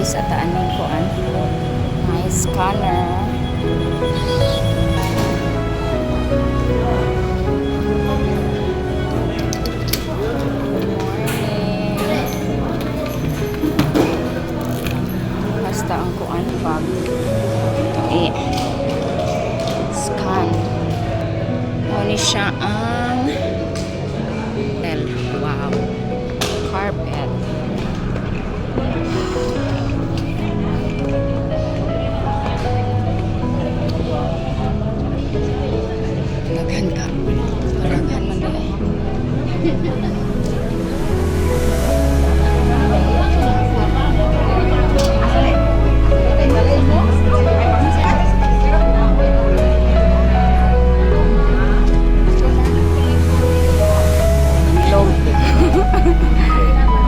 sa taaning kuan. May scanner. Basta ang kuan bag. Scan. Ini siya ang wow. Carpet. Laghan ka. Laghan man dahil.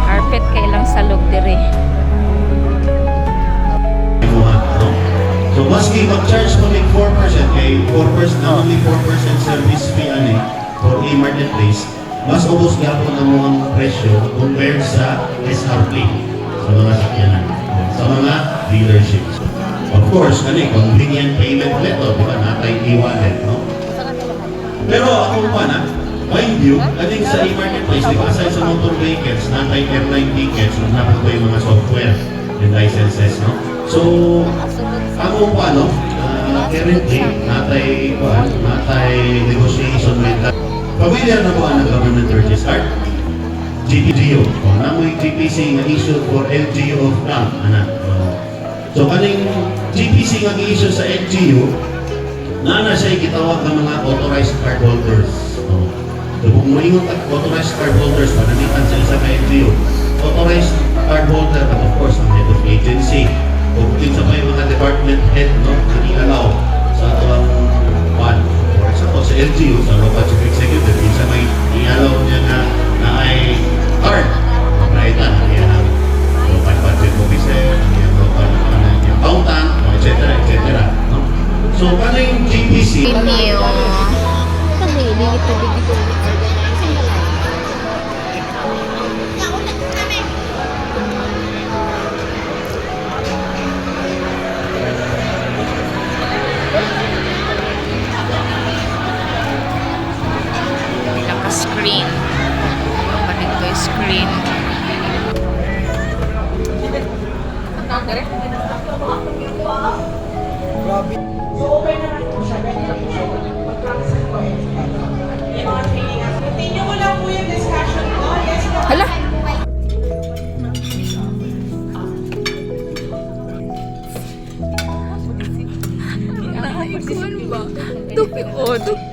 Carpet kailang salog dire. So maski mag-charge mo ng 4% kay 4% na only 4% service fee ani for e-marketplace, mas ubos gapon ang mga presyo compared sa SRP sa mga sakyanan, sa mga dealerships. Of course, convenient payment method, di ba? Natay e-wallet, no? Pero ako pa na, mind you, aning sa e-marketplace, di ba, aside sa motor vehicles, natay airline tickets, napag pa yung mga software and licenses, no? So, ako pa, no, currently, natay negotiation with that. Familiar na po ang government purchase card? GPGO. Namoy GPC nga issue for LGU of Camp. So, kaning GPC nga issue sa LGU, na siya gitawag ng mga authorized cardholders. So, kung moingon authorized cardholders, panamitan sa isa ka LGU. Authorized cardholder, and of course, ang head of agency. Kung sa may mga department head, no, nag-i-allow sa atong one. For example, sa LGU, sa local chief executive, sa may i-allow niya na ay card. Kaitan, yan ang local budget officer, yan local accountant, etc. No? So, paano yung GPC? Premium. Screen. Kapatid ko yung screen. So, open naman po siya. Mag-transact po eh. Yung mga training. Continue ko lang po yung discussion ko. Yes po. Hala! Tupi, oh, tupi.